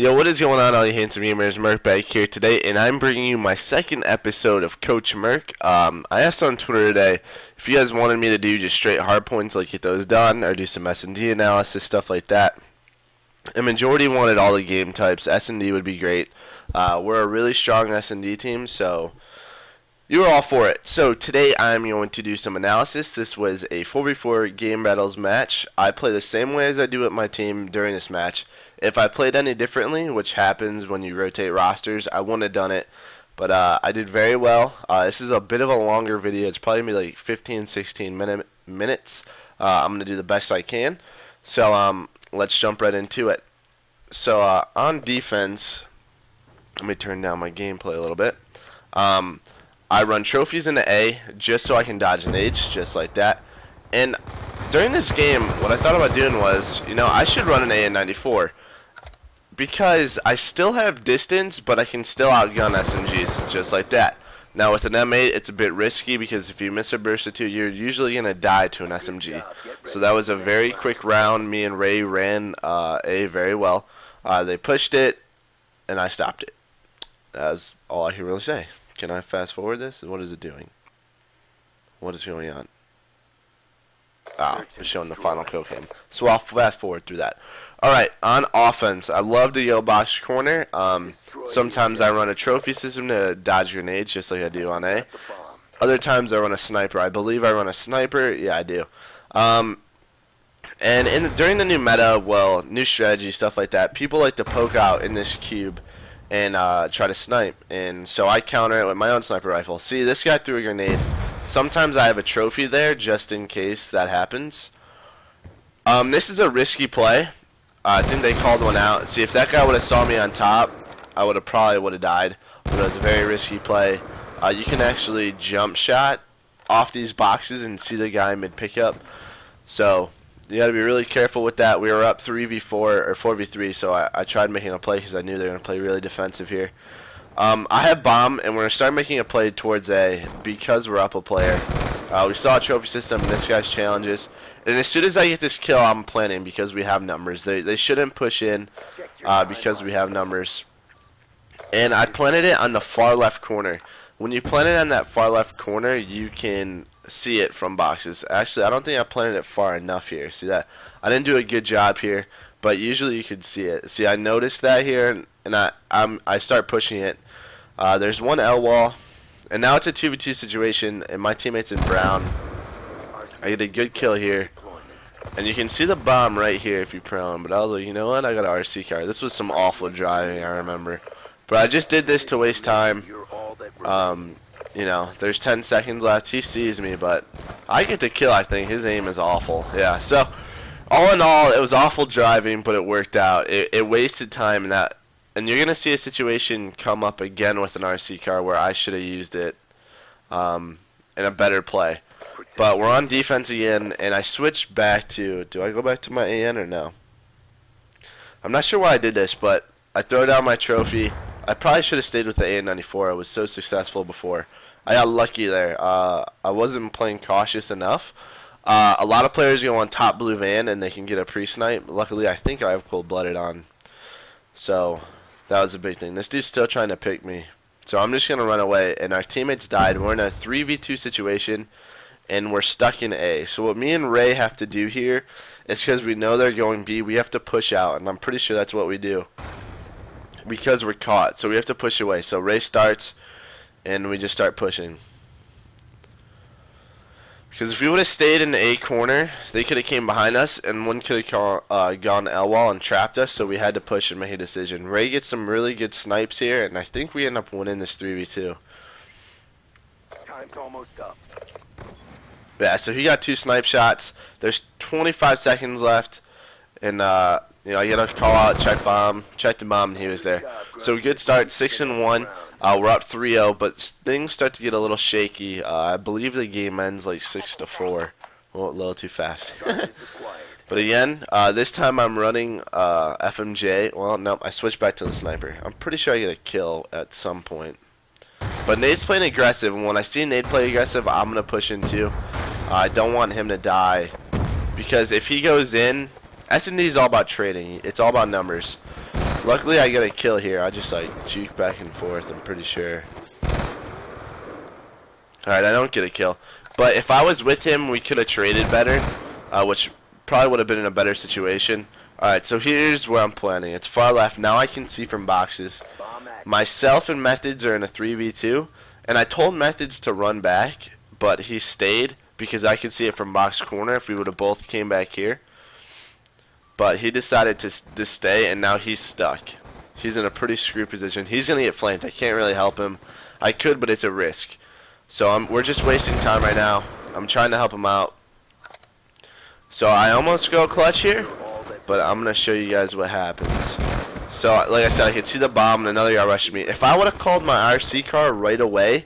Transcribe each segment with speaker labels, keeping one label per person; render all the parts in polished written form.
Speaker 1: Yo, what is going on, all you handsome gamers? MerK back here today, and I'm bringing you my second episode of Coach MerK. I asked on Twitter today if you guys wanted me to do just straight hard points, like get those done, or do some SnD analysis, stuff like that. The majority wanted all the game types. SnD would be great. We're a really strong SnD team, so you were all for it. So today I'm going to do some analysis. This was a 4v4 game battles match. I play the same way as I do with my team during this match. If I played any differently, which happens when you rotate rosters, I wouldn't have done it. But I did very well. This is a bit of a longer video. It's probably going to be like 15-16 minutes. I'm going to do the best I can. So let's jump right into it. So on defense, let me turn down my gameplay a little bit. I run trophies into A just so I can dodge nades, just like that. And during this game, what I thought about doing was, I should run an A in 94 because I still have distance, but I can still outgun SMGs, just like that. Now with an M8, it's a bit risky because if you miss a burst or two, you're usually going to die to an SMG. So that was a very quick round. Me and Ray ran A very well. They pushed it, and I stopped it. That's all I can really say. Can I fast forward this? What is it doing? What is going on? It's showing the final kill cam. So I'll fast forward through that. Alright, on offense, I love the yellow box corner. Sometimes I run a trophy system to dodge grenades, just like I do on A. Other times I run a sniper. I believe I run a sniper. Yeah, I do. And during the new meta, well, new strategy, stuff like that, people like to poke out in this cube and try to snipe, and so I counter it with my own sniper rifle. See, this guy threw a grenade. Sometimes I have a trophy there just in case that happens. This is a risky play. I think they called one out. See, if that guy would have saw me on top, I probably would have died. But it was a very risky play. You can actually jump shot off these boxes and see the guy mid pickup. So you got to be really careful with that. We were up 3v4 or 4v3, so I tried making a play because I knew they were going to play really defensive here. I have bomb, and we're going to start making a play towards A because we're up a player. We saw a trophy system, and this guy's challenges. And as soon as I get this kill, I'm planning because we have numbers. They shouldn't push in because we have numbers. And I planted it on the far left corner. When you plant it on that far left corner, you can see it from boxes. Actually, I don't think I planted it far enough here. See that? I didn't do a good job here, but usually you could see it. See, I noticed that here, and I start pushing it. There's one L wall, and now it's a 2v2 situation, and my teammate's in brown. I get a good kill here, and you can see the bomb right here if you prone. But I was like, you know what? I got an RC car. This was some awful driving, I remember. But I just did this to waste time. There's 10 seconds left. He sees me, but I get the kill, I think. His aim is awful. Yeah, so all in all, it was awful driving, but it worked out. It wasted time, and you're going to see a situation come up again with an RC car where I should have used it in a better play. But we're on defense again, and I switched back to, do I go back to my AN or no? I'm not sure why I did this, but I throw down my trophy. I probably should have stayed with the AN94. I was so successful before. I got lucky there. I wasn't playing cautious enough. A lot of players go on top blue van and they can get a pre-snipe. Luckily, I think I have cold-blooded on. So that was a big thing. This dude's still trying to pick me. So I'm just going to run away. And our teammates died. We're in a 3v2 situation, and we're stuck in A. So what me and Ray have to do here is, because we know they're going B, we have to push out. And I'm pretty sure that's what we do, because we're caught. So we have to push away. So Ray starts, and we just start pushing. Because if we would have stayed in the A corner, they could have came behind us, and one could have gone L wall and trapped us. So we had to push and make a decision. Ray gets some really good snipes here, and I think we end up winning this 3v2.
Speaker 2: Time's almost up.
Speaker 1: Yeah, so he got 2 snipe shots. There's 25 seconds left, and I get a call out, check the bomb, and he was there. So good start, 6-1. We're up 3-0, but things start to get a little shaky. I believe the game ends like 6-4. Well, a little too fast. But again, this time I'm running FMJ. Well, nope, I switched back to the sniper. I'm pretty sure I get a kill at some point. But Nade's playing aggressive, and when I see Nade play aggressive, I'm going to push in too. I don't want him to die, because if he goes in, SnD is all about trading. It's all about numbers. Luckily, I get a kill here. I just like juke back and forth, I'm pretty sure. Alright, I don't get a kill. But if I was with him, we could have traded better, which probably would have been in a better situation. Alright, so here's where I'm planning. It's far left. Now I can see from boxes. Myself and Methods are in a 3v2, and I told Methods to run back, but he stayed because I could see it from box corner if we would have both came back here. But he decided to stay, and now he's stuck. He's in a pretty screwed position. He's going to get flanked. I can't really help him. I could, but it's a risk. So we're just wasting time right now. I'm trying to help him out. So I almost go clutch here, but I'm going to show you guys what happens. So, like I said, I could see the bomb and another guy rushing me. If I would have called my RC car right away,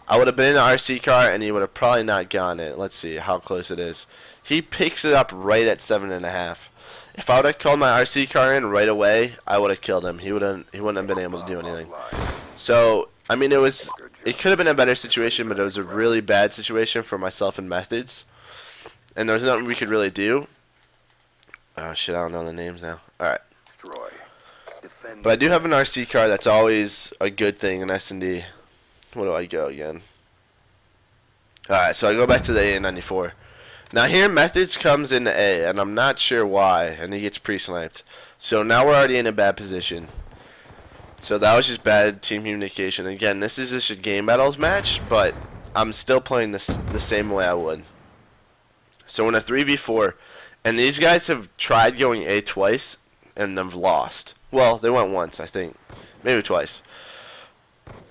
Speaker 1: I would have been in the RC car and he would have probably not gotten it. Let's see how close it is. He picks it up right at 7.5. If I would have called my RC car in right away, I would have killed him. He wouldn't have been able to do anything. So, I mean, it could have been a better situation, but it was a really bad situation for myself and Methods. And there was nothing we could really do. Oh shit, I don't know the names now. Alright. But I do have an RC car. That's always a good thing in SnD. Where do I go again? Alright, so I go back to the A94. Now here Methods comes into A, and I'm not sure why, and he gets pre-sniped. So now we're already in a bad position. So that was just bad team communication. Again, this is just a game battles match, but I'm still playing this the same way I would. So in a 3v4, and these guys have tried going A twice, and have lost. Well, they went once, I think. Maybe twice.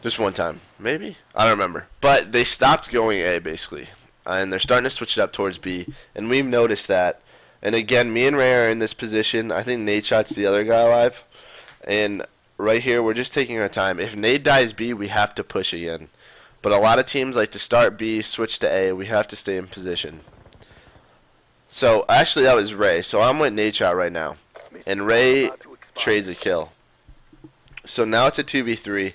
Speaker 1: Just one time. Maybe? I don't remember. But they stopped going A, basically. And they're starting to switch it up towards B. And we've noticed that. And again, me and Ray are in this position. I think Nate Shot's the other guy alive. And right here, we're just taking our time. If Nate dies B, we have to push again. But a lot of teams like to start B, switch to A. We have to stay in position. So, actually, that was Ray. So I'm with Nate Shot right now. And Ray trades a kill. So now it's a 2v3.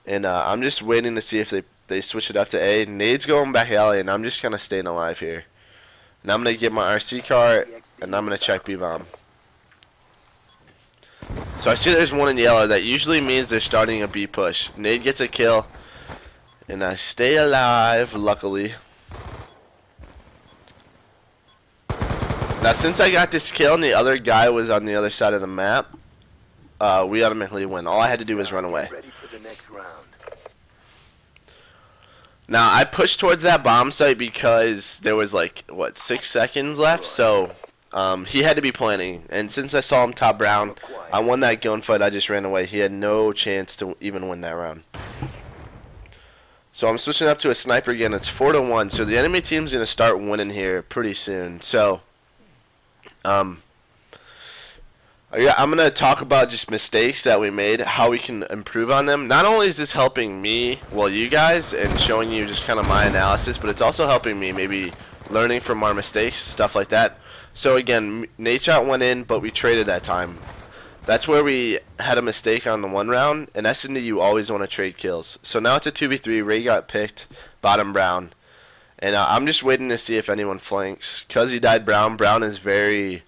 Speaker 1: And I'm just waiting to see if they switch it up to A. Nade's going back alley, and I'm just kind of staying alive here. And I'm going to get my RC car, and I'm going to check B-bomb. So I see there's one in yellow. That usually means they're starting a B push. Nade gets a kill, and I stay alive, luckily. Now, since I got this kill and the other guy was on the other side of the map, we automatically win. All I had to do was run away. Now, I pushed towards that bomb site because there was, like, what, 6 seconds left? So, he had to be planning. And since I saw him top round, I won that gunfight. I just ran away. He had no chance to even win that round. So, I'm switching up to a sniper again. It's 4-1. So, the enemy team's going to start winning here pretty soon. So, yeah, I'm going to talk about just mistakes that we made, how we can improve on them. Not only is this helping me, well, you guys, and showing you just kind of my analysis, but it's also helping me maybe learning from our mistakes, stuff like that. So, again, Nate Shot went in, but we traded that time. That's where we had a mistake on the one round. In SnD, you always want to trade kills. So now it's a 2v3. Ray got picked, bottom brown. And I'm just waiting to see if anyone flanks. Because he died brown, brown is very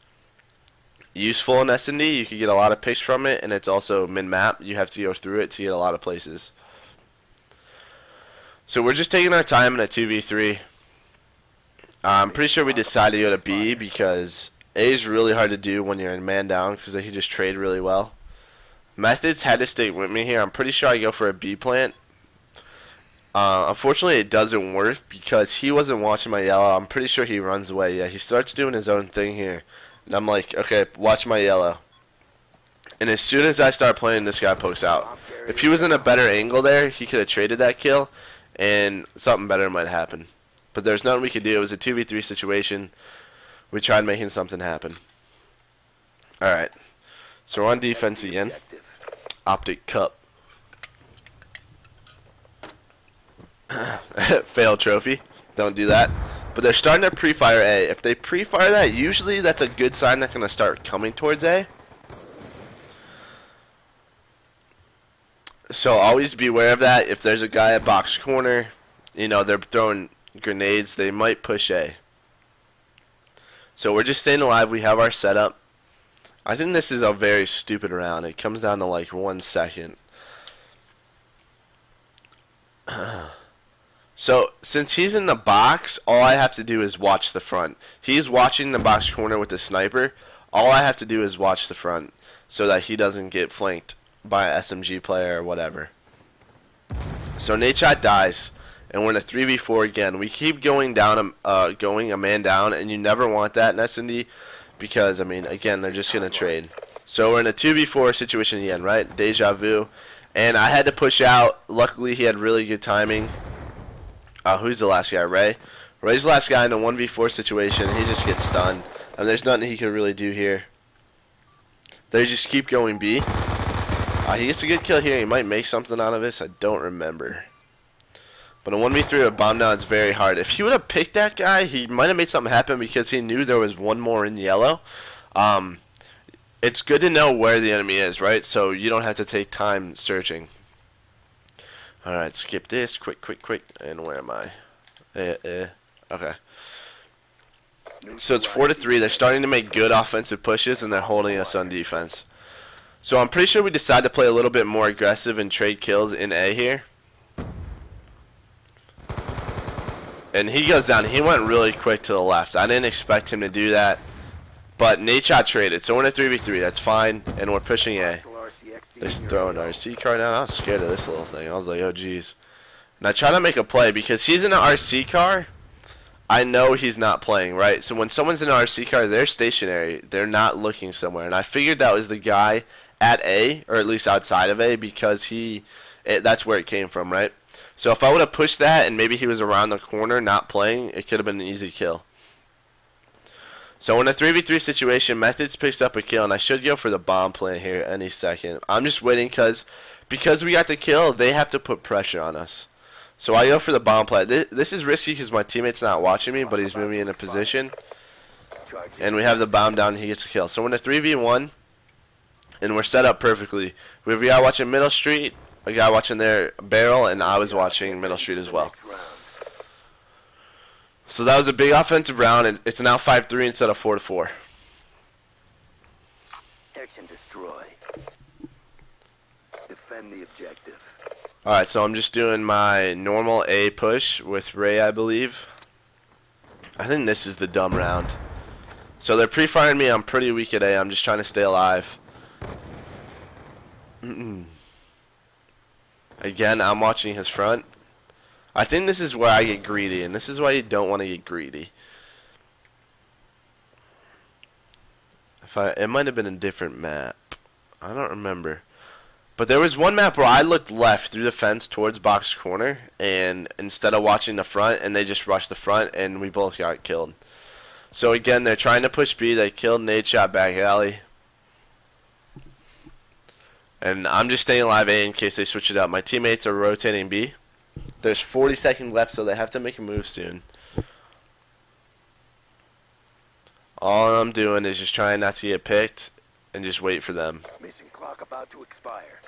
Speaker 1: useful in SnD. You can get a lot of picks from it, and it's also min-map. You have to go through it to get a lot of places. So we're just taking our time in a 2v3. I'm pretty sure we decided to go to B because A is really hard to do when you're in man down because they can just trade really well. Methods had to stay with me here. I'm pretty sure I go for a B plant. Unfortunately, it doesn't work because he wasn't watching my yellow. I'm pretty sure he runs away. Yeah, he starts doing his own thing here. And I'm like, okay, watch my yellow. And as soon as I start playing, this guy pokes out. If he was in a better angle there, he could have traded that kill, and something better might happen. But there's nothing we could do. It was a 2v3 situation. We tried making something happen. Alright. So we're on defense again. Optic Cup. Failed trophy. Don't do that. But they're starting to pre-fire A. If they pre-fire that, usually that's a good sign they're going to start coming towards A. So always be aware of that. If there's a guy at box corner, you know, they're throwing grenades, they might push A. So we're just staying alive. We have our setup. I think this is a very stupid round. It comes down to like 1 second. So, since he's in the box, all I have to do is watch the front. He's watching the box corner with the sniper. All I have to do is watch the front so that he doesn't get flanked by an SMG player or whatever. So, Nate Shot dies, and we're in a 3v4 again. We keep going down, going a man down, and you never want that in SND because, I mean, again, they're just going to trade. So, we're in a 2v4 situation again, right? Deja vu. And I had to push out. Luckily, he had really good timing. Who's the last guy? Ray? Ray's the last guy in a 1v4 situation. He just gets stunned. And there's nothing he could really do here. They just keep going B. He gets a good kill here. He might make something out of this. I don't remember. But a 1v3 with bomb down is very hard. If he would have picked that guy, he might have made something happen because he knew there was one more in yellow. It's good to know where the enemy is, right? So you don't have to take time searching. Alright, skip this. Quick. And where am I? Okay. So it's 4-3. They're starting to make good offensive pushes, and they're holding us on defense. So I'm pretty sure we decided to play a little bit more aggressive and trade kills in A here. And he goes down. He went really quick to the left. I didn't expect him to do that. But Nate Shot traded. So we're in a 3v3. That's fine. And we're pushing A. They're throwing our RC car down. I was scared of this little thing. I was like, oh, geez. And I try to make a play because he's in an RC car. I know he's not playing, right? So when someone's in an RC car, they're stationary. They're not looking somewhere. And I figured that was the guy at A, or at least outside of A, because that's where it came from, right? So if I would have pushed that and maybe he was around the corner not playing, it could have been an easy kill. So in a 3v3 situation, Methods picks up a kill, and I should go for the bomb plant here any second. I'm just waiting because we got the kill, they have to put pressure on us. So I go for the bomb plant. This is risky because my teammate's not watching me, but he's moving in a position. And we have the bomb down, and he gets a kill. So we're in a 3v1, and we're set up perfectly. We have a guy watching Middle Street, a guy watching their barrel, and I was watching Middle Street as well. So that was a big offensive round, and it's now 5-3 instead of 4-4.
Speaker 2: Search and destroy. Defend the objective.
Speaker 1: Alright, so I'm just doing my normal A push with Ray, I believe. I think this is the dumb round. So they're pre-firing me. I'm pretty weak at A. I'm just trying to stay alive. Again, I'm watching his front. I think this is where I get greedy, and this is why you don't want to get greedy. It might have been a different map. I don't remember. But there was one map where I looked left through the fence towards box corner, and instead of watching the front, and they just rushed the front, and we both got killed. So again, they're trying to push B. They killed Nate Shot back alley. And I'm just staying alive A in case they switch it up. My teammates are rotating B. There's 40 seconds left, so they have to make a move soon. All I'm doing is just trying not to get picked and just wait for them.
Speaker 2: Mission clock about to expire.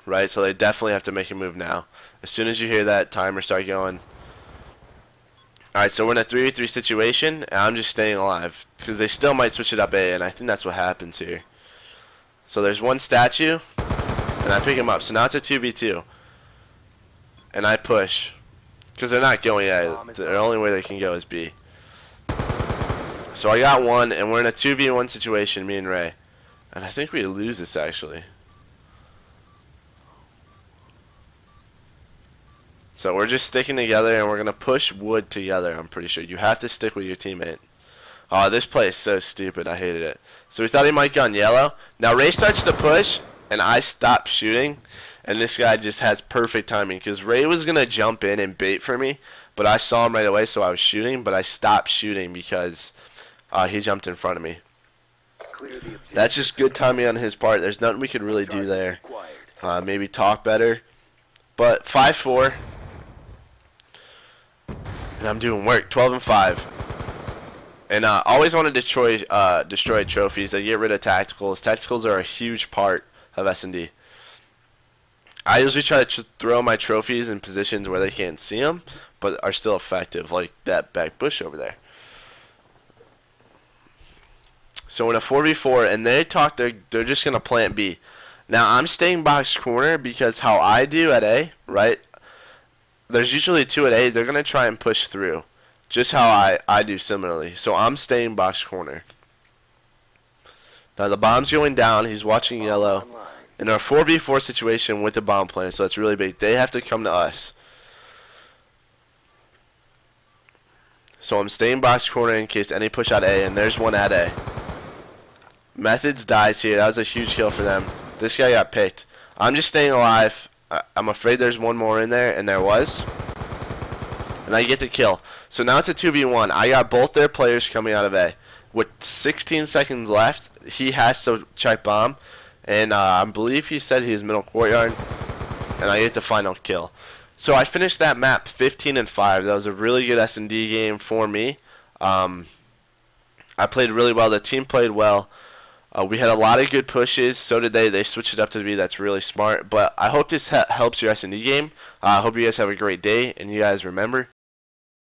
Speaker 1: Right, so they definitely have to make a move now. As soon as you hear that timer start going. Alright, so we're in a 3v3 situation, and I'm just staying alive. Because they still might switch it up A, and I think that's what happens here. So there's one statue, and I pick him up. So now it's a 2v2. And I push. Because they're not going A. The only way they can go is B. So I got one, and we're in a 2v1 situation, me and Ray. And I think we lose this, actually. So we're just sticking together, and we're going to push wood together, I'm pretty sure. You have to stick with your teammate. Oh, this play is so stupid. I hated it. So we thought he might go on yellow. Now Ray starts to push, and I stop shooting. And this guy just has perfect timing because Ray was going to jump in and bait for me. But I saw him right away, so I was shooting. But I stopped shooting because he jumped in front of me. That's just good timing on his part. There's nothing we could really do there. Maybe talk better. But 5-4. And I'm doing work. 12-5. And always want to destroy trophies. They get rid of tacticals. Tacticals are a huge part of SnD. I usually try to throw my trophies in positions where they can't see them, but are still effective, like that back bush over there. So in a 4v4, and they talk, they're just gonna plant B. Now I'm staying box corner because how I do at A, right? There's usually 2 at A. They're gonna try and push through, just how I do similarly. So I'm staying box corner. Now the bomb's going down. He's watching yellow. In our 4v4 situation with the bomb planted, so it's really big. They have to come to us. So I'm staying box corner in case any push out A, and there's one at A. Methods dies here. That was a huge kill for them. This guy got picked. I'm just staying alive. I'm afraid there's one more in there, and there was. And I get the kill. So now it's a 2v1. I got both their players coming out of A. With 16 seconds left, he has to check bomb. And I believe he said he was middle courtyard. And I get the final kill. So I finished that map 15-5. That was a really good SnD game for me. I played really well. The team played well. We had a lot of good pushes. So did they. They switched it up to B. That's really smart. But I hope this helps your SnD game. I hope you guys have a great day. And you guys remember,